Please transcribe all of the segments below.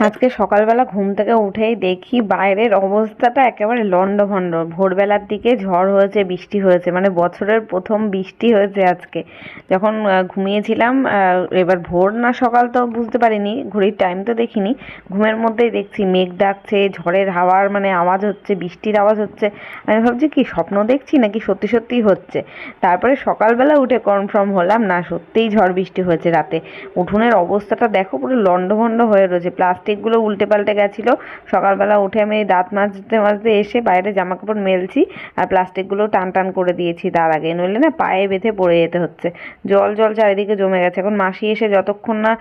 আজকে সকালবেলা ঘুম থেকে উঠেই দেখি বাইরের অবস্থাটা একেবারে লন্ডভন্ড। ভোরবেলার দিকে ঝড় হয়েছে, বৃষ্টি হয়েছে, মানে বছরের প্রথম বৃষ্টি হয়েছে আজকে। যখন ঘুমিয়েছিলাম, এবার ভোর না সকাল তো বুঝতে পারিনি, ঘড়ির টাইম তো দেখিনি, ঘুমের মধ্যেই দেখছি মেঘ ডাকছে, ঝড়ের হাওয়ার মানে আওয়াজ হচ্ছে, বৃষ্টির আওয়াজ হচ্ছে। আমি ভাবছি কি স্বপ্ন দেখছি নাকি সত্যি সত্যিই হচ্ছে। তারপরে সকালবেলা উঠে কনফার্ম হলাম না, সত্যিই ঝড় বৃষ্টি হয়েছে রাতে। উঠোনের অবস্থাটা দেখো, পুরো লন্ডভন্ড হয়ে রয়েছে, প্লাস্টিকগুলো উল্টে পাল্টে গেছিলো। সকালবেলা উঠে আমি দাঁত মাজতে মাজতে এসে বাইরে জামা কাপড় মেলছি, আর প্লাস্টিকগুলো টান টান করে দিয়েছি তার আগে, নইলে না পায়ে বেঁধে পড়ে যেতে হচ্ছে। জল জল চারিদিকে জমে গেছে। এখন মাসি এসে যতক্ষণ না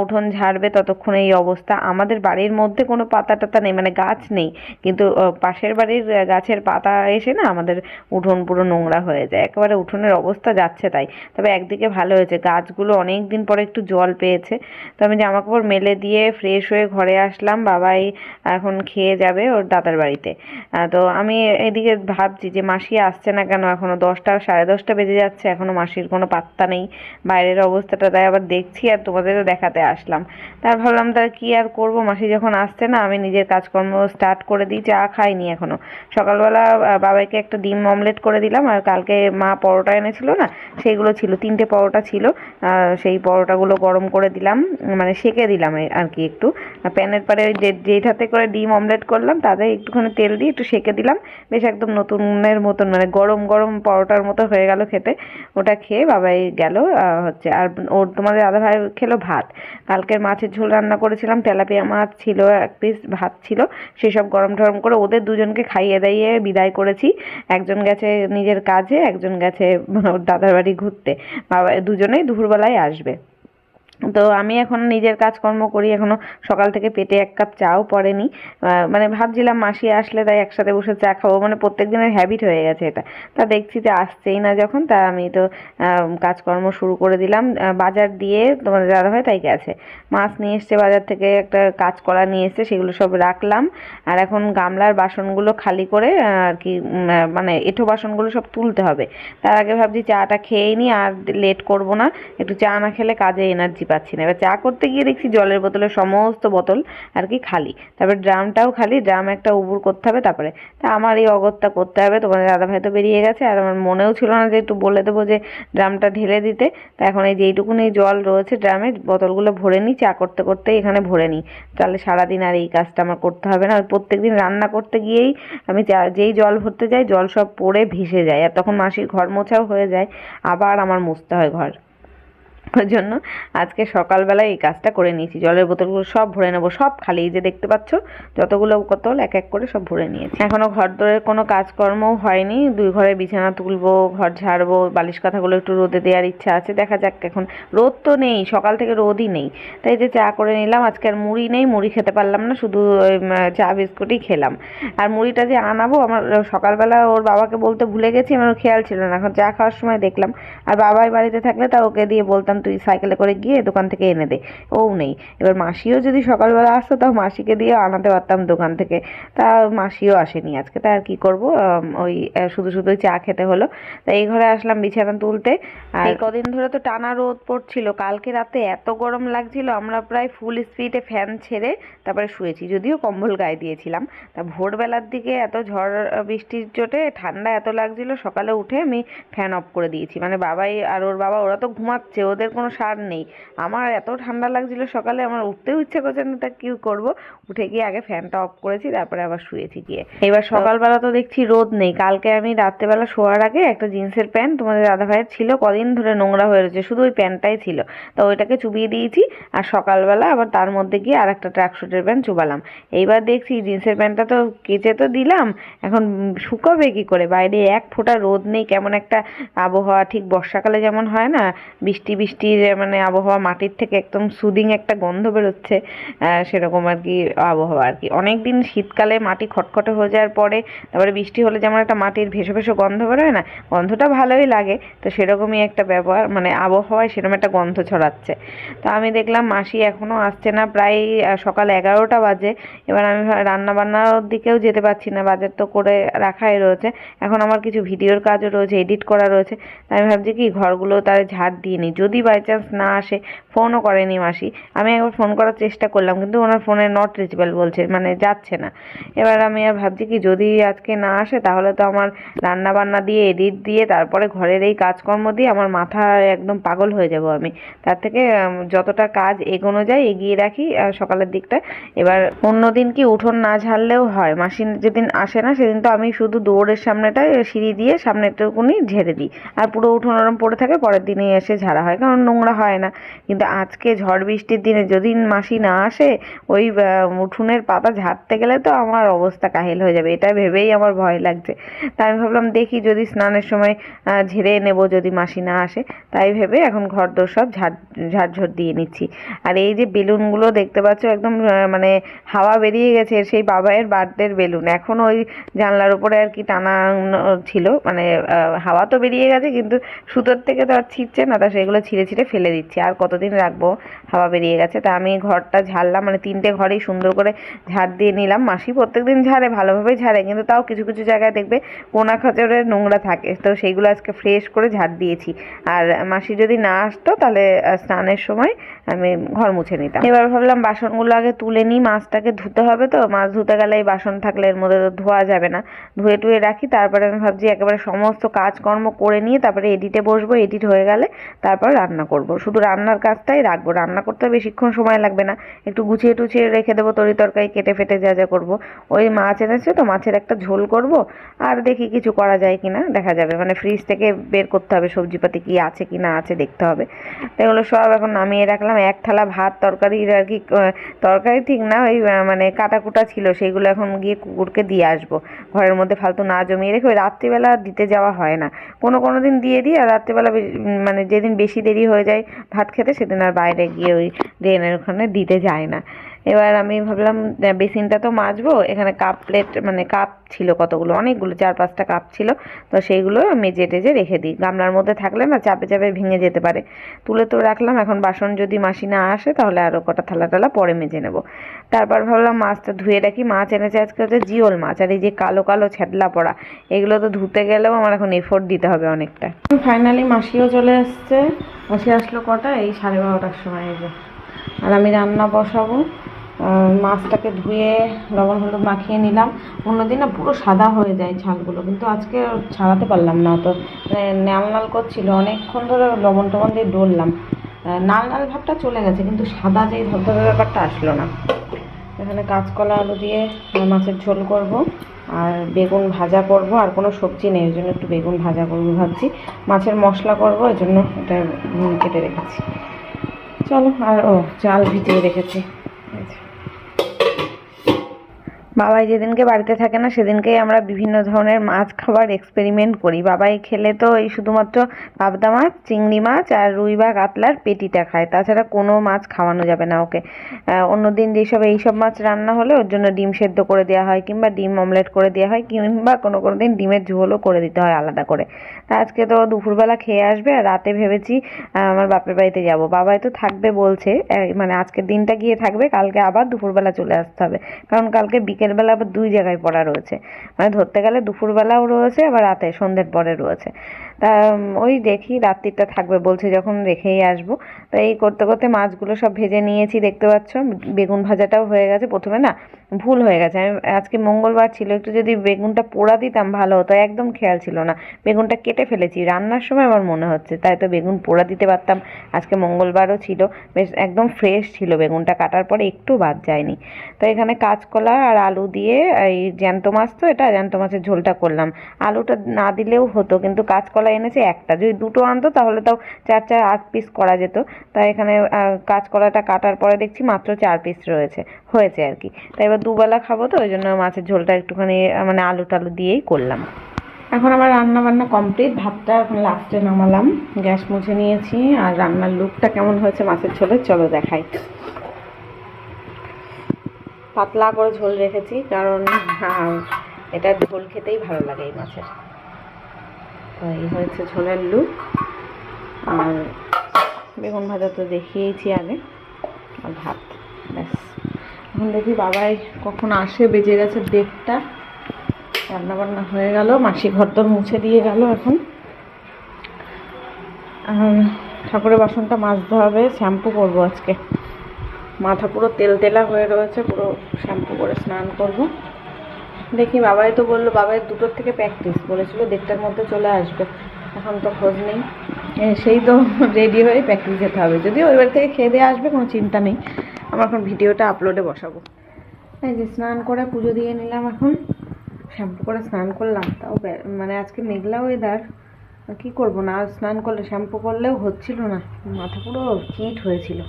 উঠোন ঝাড়বে ততক্ষণ এই অবস্থা। আমাদের বাড়ির মধ্যে কোনো পাতা টাতা নেই, মানে গাছ নেই, কিন্তু পাশের বাড়ির গাছের পাতা এসে না আমাদের উঠোন পুরো নোংরা হয়ে যায়, একেবারে উঠোনের অবস্থা যাচ্ছে তাই। তবে একদিকে ভালো হয়েছে, গাছগুলো অনেক দিন পরে একটু জল পেয়েছে। তো আমি জামা কাপড় মেলে দিয়ে ফ্রেশ হয়ে ঘরে আসলাম। বাবাই এখন খেয়ে যাবে ওর দাদার বাড়িতে। তো আমি এদিকে ভাবছি যে মাসি আসছে না কেন, এখনো 10টা 10:30 বেজে যাচ্ছে, এখনো মাসির কোনো পাত্তা নেই। বাইরের অবস্থাটা তাই আবার দেখছি আর তোমাদেরও দেখাতে আসলাম। তার ভাবলাম তার কি আর করব, মাসি যখন আসছে না আমি নিজের কাজকর্ম স্টার্ট করে দিই। চা খাইনি এখনো। সকালবেলা বাবাইকে একটা ডিম অমলেট করে দিলাম, আর কালকে মা পরোটা এনেছিল না, সেইগুলো ছিল, 3টে পরোটা ছিল। সেই পরোটাগুলো গরম করে দিলাম, মানে সেঁকে দিলাম আর কি একটু। প্যানের পরে যেইটাতে করে ডিম অমলেট করলাম তাতে একটুখানি তেল দিয়ে একটু সেঁকে দিলাম। বেশ একদম নতুনের মতন, মানে গরম গরম পরোটার মতো হয়ে গেল খেতে। ওটা খেয়ে বাবাই গেল হচ্ছে। আর ওর তোমাদের দাদা ভাই খেলো ভাত। কালকের মাছের ঝোল রান্না করেছিলাম, তেলাপিয়া মাছ ছিল, 1 পিস ভাত ছিল, সেসব গরম টরম করে ওদের দুজনকে খাইয়ে দাইয়ে বিদায় করেছি। একজন গেছে নিজের কাজে, একজন গেছে ওর দাদার বাড়ি ঘুরতে। বাবা দুজনেই দুপুরবেলায় আসবে। তো আমি এখন নিজের কাজকর্ম করি, এখনো সকাল থেকে পেটে 1 কাপ চাও পড়েনি। মানে ভাবছিলাম মাসি আসলে তাই একসাথে বসে চা খাবো, মানে প্রত্যেক দিনের হ্যাবিট হয়ে গেছে এটা। তা দেখছি যে আসছেই না যখন, তা আমি তো কাজকর্ম শুরু করে দিলাম। বাজার দিয়ে তোমাদের দাদাভাই তাই গেছে, মাছ নিয়ে এসছে বাজার থেকে, একটা কাঁচকলা নিয়ে এসছে, সেগুলো সব রাখলাম। আর এখন গামলার বাসনগুলো খালি করে আর কি, মানে এঁঠো বাসনগুলো সব তুলতে হবে। তার আগে ভাবছি চাটা খেয়েই নিই, আর লেট করব না। একটু চা না খেলে কাজে এনার্জি পাচ্ছি না। এবার চা করতে গিয়ে দেখছি জলের বোতলের সমস্ত বোতল আর কি খালি, তারপর ড্রামটাও খালি, ড্রাম একটা উবুর করতে হবে। তারপরে তা আমার এই অগত্যা করতে হবে। তোমাদের দাদাভাই তো বেরিয়ে গেছে, আর আমার মনেও ছিল না যে একটু বলে দেবো যে ড্রামটা ঢেলে দিতে। তা এখন এই যেইটুকুনি জল রয়েছে ড্রামে, বোতলগুলো ভরে নিই, চা করতে করতে এখানে ভরে নিই, তাহলে সারাদিন আর এই কাজটা আমার করতে হবে না। প্রত্যেকদিন রান্না করতে গিয়েই আমি যেই জল ভরতে যাই জল সব পড়ে ভেসে যায়, আর তখন মাসির ঘর মোছাও হয়ে যায়, আবার আমার মুছতে হয় ঘর। ওই জন্য আজকে সকালবেলায় এই কাজটা করে নিয়েছি। জলের বোতলগুলো সব ভরে নেবো, সব খালি, এই যে দেখতে পাচ্ছ যতগুলো বোতল এক এক করে সব ভরে নিয়েছি। এখনো ঘর দোরের কোনো কাজকর্মও হয়নি, 2 ঘরে বিছানা তুলবো, ঘর ঝাড়বো, বালিশ কাঁথাগুলো একটু রোদে দেওয়ার ইচ্ছা আছে, দেখা যাক। এখন রোদ তো নেই, সকাল থেকে রোদই নেই, তাই যে চা করে নিলাম। আজকে আর মুড়ি নেই, মুড়ি খেতে পারলাম না, শুধু চা বিস্কুটই খেলাম। আর মুড়িটা যে আনাবো, আমার সকালবেলা ওর বাবাকে বলতে ভুলে গেছি, আমার খেয়াল ছিল না, এখন চা খাওয়ার সময় দেখলাম। আর বাবাই বাড়িতে থাকলে তা ওকে দিয়ে বলতাম তুই সাইকেলে করে গিয়ে দোকান থেকে এনে দে, ও নেই। এবার মাসিও যদি সকালবেলা আসতো তাও মাসিকে দিয়ে আনাতে পারতাম দোকান থেকে, তা মাসিও আসেনি আজকে। তা আর কি করবো, ওই শুধু শুধুই চা খেতে হলো। তা এই ঘরে আসলাম বিছানা তুলতে। আর এই কদিন ধরে তো টানা রোদ পড়ছিল, কালকে রাতে এত গরম লাগছিল, আমরা প্রায় ফুল স্পিডে ফ্যান ছেড়ে তারপরে শুয়েছি, যদিও কম্বল গায়ে দিয়েছিলাম। তা ভোরবেলার দিকে এত ঝড় বৃষ্টির চোটে ঠান্ডা এত লাগছিল, সকালে উঠে আমি ফ্যান অফ করে দিয়েছি। মানে বাবাই আর ওর বাবা ওরা তো ঘুমাচ্ছে, ওদের কোনো সার নেই। আমার এত ঠান্ডা লাগছিল সকালে, আমার উঠতেও ইচ্ছে করছে না, তা কি করবো, উঠে গিয়ে আগে ফ্যানটা অফ করেছি, তারপরে আবার শুয়েছি গিয়ে। এবার সকালবেলা তো দেখছি রোদ নেই। কালকে আমি রাত্রেবেলা শোয়ার আগে একটা জিন্সের প্যান্ট তোমাদের দাদাভাইয়ের ছিল, কদিন ধরে নোংরা হয়ে রয়েছে, শুধু ওই প্যান্টটাই ছিল, তো ওইটাকে চুবিয়ে দিয়েছি। আর সকালবেলা আবার তার মধ্যে গিয়ে আর একটা ট্র্যাকশুটের প্যান্ট চুবালাম। এইবার দেখছি জিন্সের প্যান্টটা তো কেচে তো দিলাম, এখন শুকাবে কি করে, বাইরে 1 ফোঁটা রোদ নেই, কেমন একটা আবহাওয়া, ঠিক বর্ষাকালে যেমন হয় না, বৃষ্টি বৃষ্টির মানে আবহাওয়া, মাটির থেকে একদম সুদিং একটা গন্ধ বেরোচ্ছে, সেরকম আর কি আবহাওয়া আর কি। অনেকদিন শীতকালে মাটি খটখটে হয়ে যাওয়ার পরে তারপরে বৃষ্টি হলে যেমন একটা মাটির ভেসো ভেসো গন্ধ বেরোয় না, গন্ধটা ভালোই লাগে, তো সেরকমই একটা ব্যাপার, মানে আবহাওয়ায় সেরকম একটা গন্ধ ছড়াচ্ছে। তো আমি দেখলাম মাসি এখনও আসছে না, প্রায় সকাল 11টা বাজে। এবার আমি রান্না বান্নার দিকেও যেতে পারছি না, বাজার তো করে রাখাই রয়েছে, এখন আমার কিছু ভিডিওর কাজও রয়েছে, এডিট করা রয়েছে। তাই আমি ভাবছি কি ঘরগুলো তার ঝাড় দিয়ে নিই, যদি বাই চান্স না আসে, ফোনও করেনি মাসি। আমি একবার ফোন করার চেষ্টা করলাম কিন্তু ওনার ফোনে নট রিচেবল বলছে, মানে যাচ্ছে না। এবার আমি আর ভাবছি কি যদি আজকে না আসে তাহলে তো আমার রান্না বান্না দিয়ে এডিট দিয়ে তারপরে ঘরের এই কাজকর্ম দিয়ে আমার মাথা একদম পাগল হয়ে যাব আমি। তার থেকে যতটা কাজ এগোনো যায় এগিয়ে রাখি সকালের দিকটা। এবার অন্যদিন কি উঠোন না ঝাড়লেও হয়, মাসি যেদিন আসে না সেদিন তো আমি শুধু দৌড়ের সামনেটা সিঁড়ি দিয়ে সামনেটুকুনি ঝেড়ে দিই, আর পুরো উঠোন ওরম পড়ে থাকে, পরের দিনে এসে ঝাড়া হয় কারণ নোংরা হয় না। কিন্তু আজকে ঝড় বৃষ্টির দিনে যদি মাসি না আসে ওই উঠোনের পাতা ঝাড়তে গেলে তো আমার অবস্থা কাহিল হয়ে যাবে, এটা ভেবেই আমার ভয় লাগছে। তাই আমি ভাবলাম দেখি যদি স্নানের সময় ঝেড়ে নেব যদি মাসি না আসে, তাই ভেবে এখন ঘরদোর সব ঝাড়ঝড় দিয়ে নিচ্ছি। আর এই যে বেলুনগুলো দেখতে পাচ্ছ একদম মানে হাওয়া বেরিয়ে গেছে, সেই বাবাইয়ের বার্থডের বেলুন এখন ওই জানলার উপরে আর কি টানা ছিল, মানে হাওয়া তো বেরিয়ে গেছে কিন্তু সুতোর থেকে তো আর ছিঁড়ছে না, তা সেগুলো ছিঁড়ে ছিঁড়ে ফেলে দিচ্ছি, আর কতদিন রাখবো, হাওয়া বেরিয়ে গেছে। তা আমি ঘরটা ঝাড়লাম, মানে 3টে ঘরেই সুন্দর করে ঝাড় দিয়ে নিলাম। মাসি প্রত্যেকদিন ঝাড়ে, ভালোভাবেই ঝাড়ে, কিন্তু তাও কিছু কিছু জায়গায় দেখবে কোনা খাঁচড়ে নোংরা থাকে, তো সেইগুলো আজকে ফ্রেশ করে ঝাড় দিয়েছি। আর মাসি যদি না আসতো তাহলে স্নানের সময় আমি ঘর মুছে নিতাম। এবার ভাবলাম বাসনগুলো আগে তুলে নিই, মাছটাকে ধুতে হবে, তো মাছ ধুতে গেলে এই বাসন থাকলে এর মধ্যে তো ধোয়া যাবে না, ধুয়ে টুয়ে রাখি। তারপরে আমি ভাবছি একেবারে সমস্ত কাজকর্ম করে নিয়ে তারপরে এডিটে বসবো, এডিট হয়ে গেলে তারপর রান্না করব। শুধু রান্নার কাজটাই রাখবো, রান্না করতে বেশিক্ষণ সময় লাগবে না, একটু গুছিয়ে টুছিয়ে রেখে দেবো, তরি তরকারি কেটে ফেটে যা যা করবো। ওই মাছ এনেছে তো মাছের একটা ঝোল করব, আর দেখি কিছু করা যায় কিনা দেখা যাবে, মানে ফ্রিজ থেকে বের করতে হবে সবজিপাতি কি আছে কি না আছে দেখতে হবে। তো এগুলো সব এখন নামিয়ে রাখলাম। এক থালা ভাত তরকারির আর কি, তরকারি ঠিক না ওই মানে কাটাকুটা ছিল, সেইগুলো এখন গিয়ে কুকুরকে দিয়ে আসবো, ঘরের মধ্যে ফালতু না জমিয়ে রেখে। ওই রাত্রিবেলা দিতে যাওয়া হয় না, কোনো দিন দিয়ে দিই, আর রাত্রিবেলা মানে যেদিন বেশি দেরি হয়ে যায় ভাত খেতে সেদিন আর বাইরে গিয়ে ওই ড্রেনের ওখানে দিতে যায় না। এবার আমি ভাবলাম বেসিনটা তো মাজবো, এখানে কাপ প্লেট মানে কাপ ছিল কতগুলো, অনেকগুলো 4-5টা কাপ ছিল, তো সেইগুলো মেজে টেজে রেখে দিই, গামলার মধ্যে থাকলে না চাপে চাপে ভেঙে যেতে পারে। তুলে তো রাখলাম, এখন বাসন যদি মাসি না আসে তাহলে আরও কটা থালা টালা পরে মেজে নেব। তারপর ভাবলাম মাছটা ধুয়ে রাখি। মাছ এনেছে আজকে হচ্ছে জিওল মাছ, আর এই যে কালো কালো ছ্যাদলা পড়া এগুলো তো ধুতে গেলেও আমার এখন এফোর্ট দিতে হবে অনেকটা। ফাইনালি মাসিও চলে আসছে, মাসি আসলো কটা, এই 12:30টার সময়। এই যে আর আমি রান্না বসাবো। মাছটাকে ধুয়ে লবণ হলুদ মাখিয়ে নিলাম। অন্যদিন না পুরো সাদা হয়ে যায় ঝালগুলো, কিন্তু আজকে ছাড়াতে পারলাম না, তো নাল নাল করছিল, অনেকক্ষণ ধরে লবণ টবণ দিয়ে ডললাম, নাল নাল ভাবটা চলে গেছে কিন্তু সাদা যে ধবধবে ব্যাপারটা আসলো না। এখানে কাঁচকলা আলু দিয়ে মাছের ঝোল করব, আর বেগুন ভাজা করব, আর কোনো সবজি নেই, ওই জন্য একটু বেগুন ভাজা করবো ভাবছি। মাছের মশলা করব, ওই জন্য এটা নুন কেটে রেখেছি। চলো, আর চাল ভিজিয়ে রেখেছি। বাবাই যেদিনকে বাড়িতে থাকে না সেদিনকেই আমরা বিভিন্ন ধরনের মাছ খাবার এক্সপেরিমেন্ট করি। বাবাই খেলে তো এই শুধুমাত্র পাবদা মাছ, চিংড়ি মাছ আর রুই বা কাতলার পেটিটা খায়, তাছাড়া কোনো মাছ খাওয়ানো যাবে না ওকে। অন্যদিন যেসব এইসব মাছ রান্না হলে ওর জন্য ডিম সেদ্ধ করে দেওয়া হয়, কিংবা ডিম অমলেট করে দেওয়া হয়, কিংবা কোনো দিন ডিমের ঝোলও করে দিতে হয় আলাদা করে। তা আজকে তো দুপুরবেলা খেয়ে আসবে, আর রাতে ভেবেছি আমার বাপের বাড়িতে যাব। বাবাই তো থাকবে বলছে, মানে আজকের দিনটা গিয়ে থাকবে, কালকে আবার দুপুরবেলা চলে আসতে হবে, কারণ কালকে বিকেলবেলা আবার 2 জায়গায় পড়া রয়েছে, মানে ধরতে গেলে দুপুরবেলাও রয়েছে আবার রাতে সন্ধ্যের পরে রয়েছে। তা ওই দেখি রাত্রিটা থাকবে বলছে যখন রেখেই আসবো। তো এই করতে করতে মাছগুলো সব ভেজে নিয়েছি, দেখতে পাচ্ছ বেগুন ভাজাটাও হয়ে গেছে। প্রথমে না ভুল হয়ে গেছে, আমি আজকে মঙ্গলবার ছিল, একটু যদি বেগুনটা পোড়া দিতাম ভালো হতো, একদম খেয়াল ছিল না, বেগুনটা কেটে ফেলেছি রান্নার সময় আমার মনে হচ্ছে, তাই তো বেগুন পোড়া দিতে পারতাম। আজকে মঙ্গলবারও ছিল, বেশ একদম ফ্রেশ ছিল, বেগুনটা কাটার পরে একটু বাদ যায়নি। তো এখানে কাঁচকলা আর আলু দিয়ে এই জ্যান্ত মাছ, তো এটা জ্যান্ত মাছের ঝোলটা করলাম। আলুটা না দিলেও হতো, কিন্তু কাঁচকলা এনেছে একটা, যদি 2টো আনতো তাহলে তাও 4-8 পিস করা যেত। তাই এখানে কাঁচকলাটা কাটার পরে দেখছি মাত্র 4 পিস হয়েছে আর কি। তাই এবার দুবেলা খাবো, তো ওই জন্য মাছের ঝোলটা একটুখানি মানে আলু টালু দিয়েই করলাম। এখন আমার রান্না বান্না কমপ্লিট, ভাতটা এখন লাস্টে নামালাম, গ্যাস মুছে নিয়েছি। আর রান্নার লুকটা কেমন হয়েছে মাছের ঝোলের চলো দেখাই। পাতলা করে ঝোল রেখেছি, কারণ এটা ঝোল খেতেই ভালো লাগে এই মাছের। তো এই হয়েছে ঝোলের লুক। আর বেগুন ভাজা তো দেখিয়েছি আগে, আর ভাত ব্যাস। এখন দেখি বাবাই কখন আসে, বেজে গেছে 1:30। রান্নাবান্না হয়ে গেল, মাসি ঘরদোর মুছে দিয়ে গেল। এখন ঠাকুরের বাসনটা মাজতে হবে, শ্যাম্পু করবো আজকে। মাথা পুরো তেল তেলা হয়ে রয়েছে, পুরো শ্যাম্পু করে স্নান করব। দেখি, বাবাই তো বললো, বাবাই 2টোর থেকে প্র্যাকটিস বলেছিল, 1:30টার মধ্যে চলে আসবে। এখন তো খোঁজ নেই, সেই তো রেডি হয়ে প্র্যাকটিস যেতে হবে। যদিও ওই বাড়ি থেকে খেয়ে দিয়ে আসবে, কোনো চিন্তা নেই। আমরা এখন ভিডিওটা আপলোডে বসাবো। এই যে স্নান করে পুজো দিয়ে নিলাম, এখন শ্যাম্পু করে স্নান করলাম। তাও মানে আজকে মেঘলা ওয়েদার, কী করবো না, স্নান করলে শ্যাম্পু করলেও হচ্ছিল না, মাথা পুরো চিট হয়েছিল।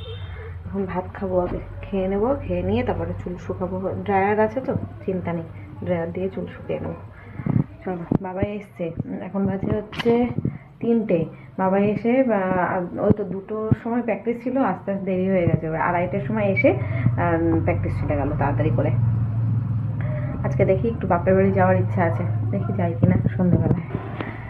এখন ভাত খাবো, আগে খেয়ে নেবো, খেয়ে নিয়ে তারপরে চুল শুকাবো। ড্রায়ার আছে তো চিন্তা নেই, ড্রায়ার দিয়ে চুল শুকিয়ে নেবো। চলো, বাবাই এসছে, এখন বাজে হচ্ছে 3টে। বাবাই এসে ওই তো 2টোর সময় প্র্যাকটিস ছিল, আস্তে আস্তে দেরি হয়ে গেছে, 2:30টার সময় এসে প্র্যাকটিস চলে গেল তাড়াতাড়ি করে। আজকে দেখি একটু বাপের বাড়ি যাওয়ার ইচ্ছা আছে, দেখি যাই কিনা সন্ধ্যেবেলায়।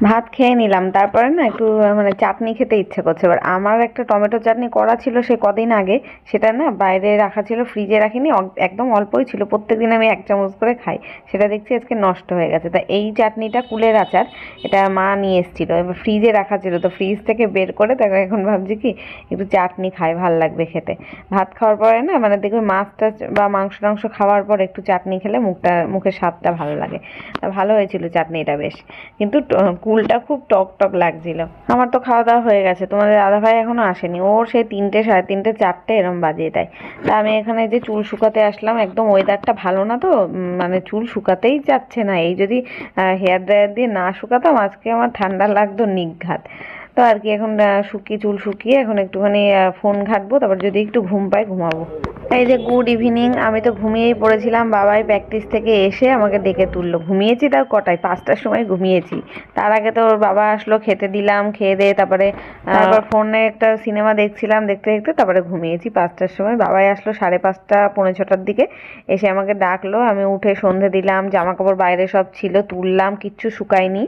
ভাত খেয়ে নিলাম, তারপরে না একটু মানে চাটনি খেতে ইচ্ছে করছে। এবার আমার একটা টমেটো চাটনি করা ছিল সে কদিন আগে, সেটা না বাইরে রাখা ছিল, ফ্রিজে রাখিনি, একদম অল্পই ছিল, প্রত্যেকদিন আমি 1 চামচ করে খাই। সেটা দেখছি আজকে নষ্ট হয়ে গেছে। তা এই চাটনিটা কুলের আচার, এটা মা নিয়ে এসেছিলো, এবার ফ্রিজে রাখা ছিল, তো ফ্রিজ থেকে বের করে তাকে এখন ভাবছি কি একটু চাটনি খাই, ভাল লাগবে খেতে। ভাত খাওয়ার পরে না মানে দেখবে মাছ টাছ বা মাংস টাংস খাওয়ার পর একটু চাটনি খেলে মুখের স্বাদটা ভালো লাগে। তা ভালো হয়েছিল চাটনিটা বেশ, কিন্তু কুলটা খুব টক টক লাগছিল। আমার তো খাওয়া দাওয়া হয়ে গেছে, তোমাদের দাদাভাই এখনো আসেনি, ওর সেই 3টে, 3:30, 4টে এরম বাজিয়ে দেয়। তা আমি এখানে যে চুল শুকাতে আসলাম, একদম ওয়েদারটা ভালো না তো, মানে চুল শুকাতেই যাচ্ছে না। এই যদি হেয়ার ড্রায়ার দিয়ে না শুকাতাম আজকে আমার ঠান্ডা লাগতো নিঘাত। তো আর কি, এখন চুল শুকিয়ে এখন একটুখানি ফোন ঘাঁটবো, তারপর যদি একটু ঘুম পাই ঘুমাবো। এই যে গুড ইভিনিং, আমি তো ঘুমিয়েই পড়েছিলাম। বাবাই প্র্যাকটিস থেকে এসে আমাকে ডেকে তুললো। ঘুমিয়েছি তাও কটায়, 5টার সময় ঘুমিয়েছি। তার আগে তো ওর বাবা আসলো, খেতে দিলাম, খেয়ে দিয়ে তারপরে ফোনে একটা সিনেমা দেখছিলাম, দেখতে দেখতে তারপরে ঘুমিয়েছি 5টার সময়। বাবাই আসলো 5:30, 5:45টার দিকে, এসে আমাকে ডাকলো। আমি উঠে সন্ধে দিলাম, জামা কাপড় বাইরে সব ছিল তুললাম, কিচ্ছু শুকায়নি,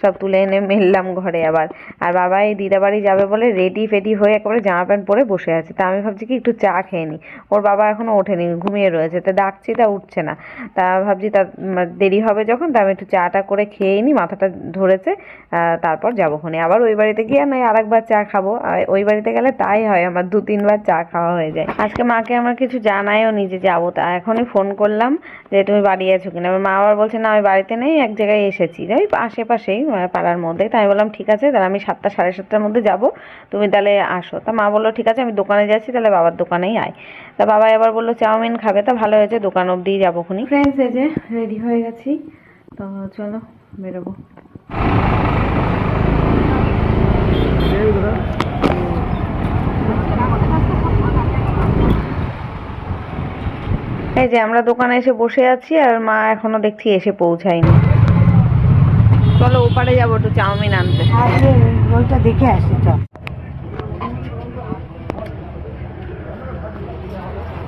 সব তুলে এনে মেললাম ঘরে আবার। আর বাবা এই দিদা বাড়ি যাবে বলে রেডি ফেডি হয়ে একেবারে জামা প্যান্ট পরে বসে আছে। তা আমি ভাবছি কি একটু চা খেয়ে নিই। ওর বাবা এখনো ওঠেনি, ঘুমিয়ে রয়েছে। তা ডাকছি, তা উঠছে না। তা ভাবছি তা দেরি হবে যখন, তা আমি একটু চাটা করে খেয়েই নিই, মাথাটা ধরেছে, তারপর যাবো খনে। আবার ওই বাড়িতে গিয়ে নয় আরেকবার চা খাবো। ওই বাড়িতে গেলে তাই হয়, আমার 2-3 বার চা খাওয়া হয়ে যায়। আজকে মাকে আমার কিছু জানাইও নি যে যাবো, তা এখনই ফোন করলাম যে তুমি বাড়ি আছো কিনা। মা আবার বলছে না আমি বাড়িতে নেই, এক জায়গায় এসেছি, ওই আশেপাশেই পাড়ার মধ্যে। তাই বললাম ঠিক আছে, তাহলে আমি 7টা, 7:30টার মধ্যে যাবো, তুমি তাহলে আসো। তা মা বললো ঠিক আছে, আমি দোকানে যাচ্ছি, তাহলে বাবার দোকানেই আয়। তা বাবা এবার বললো চাউমিন খাবে, তা ভালো হয়েছে, দোকান অবধিই যাবো খুনি। ফ্রেন্ডস, এই যে রেডি হয়ে গেছি, তো চলো বেরোবো। এই যে আমরা দোকানে এসে বসে আছি, আর মা এখনো দেখছি এসে পৌঁছায়নি। চলো ওপারে যাবো একটু চাউমিন আনতে, ওইটা দেখে আসি। চল,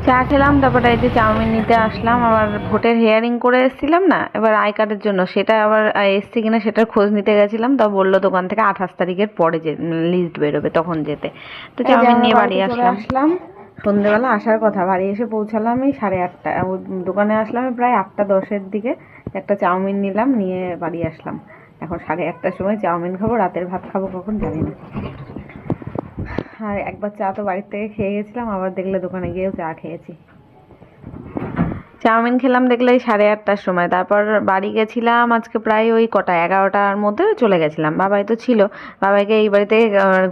চা খেলাম, তারপরে এই যে চাউমিন নিতে আসলাম। আবার ভোটের হিয়ারিং করে এসেছিলাম না এবার আই কার্ডের জন্য, সেটা আবার এসছে কিনা সেটার খোঁজ নিতে গেছিলাম। তা বললো দোকান থেকে 28 তারিখের পরে যে লিস্ট বেরোবে তখন যেতে। তো চাউমিন নিয়ে বাড়ি আসলাম। সন্ধ্যেবেলা আসার কথা, বাড়ি এসে পৌঁছালাম এই 8:30। দোকানে আসলাম প্রায় 8:10-এর দিকে। একটা চাউমিন নিলাম, নিয়ে বাড়ি আসলাম। এখন 8:30টার সময় চাউমিন খাবো, রাতের ভাত খাবো কখন জানি না। আর একবার চা তো বাড়ির থেকে খেয়ে গেছিলাম, আবার দেখলে দোকানে গিয়েও চা খেয়েছি। চাউমিন খেলাম দেখলে 8:30টার সময়। তারপর বাড়ি গেছিলাম আজকে প্রায় ওই কটা 11টার মধ্যে চলে গেছিলাম। বাবাই তো ছিল, বাবাইকে এই বাড়িতে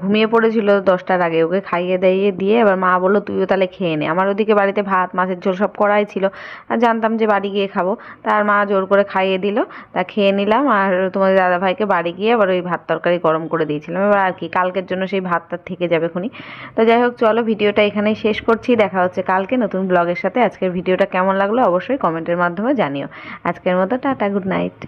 ঘুমিয়ে পড়েছিল 10টার আগে, ওকে খাইয়ে দাইয়ে দিয়ে এবার মা বললো তুইও তাহলে খেয়ে নে। আমার ওদিকে বাড়িতে ভাত মাছের ঝোল সব করাই ছিল, আর জানতাম যে বাড়ি গিয়ে খাবো, তার মা জোর করে খাইয়ে দিল। তা খেয়ে নিলাম, আর তোমাদের দাদাভাইকে বাড়ি গিয়ে আবার ওই ভাত তরকারি গরম করে দিয়েছিলাম। এবার আর কি কালকের জন্য সেই ভাতটা থেকে যাবে খুনি। তো যাই হোক, চলো ভিডিওটা এখানেই শেষ করছি, দেখা হচ্ছে কালকে নতুন ব্লগের সাথে। আজকের ভিডিওটা কেমন লাগলো অবশ্যই কমেন্টের মাধ্যমে জানিও। আজকের মতো টাটা, গুড নাইট।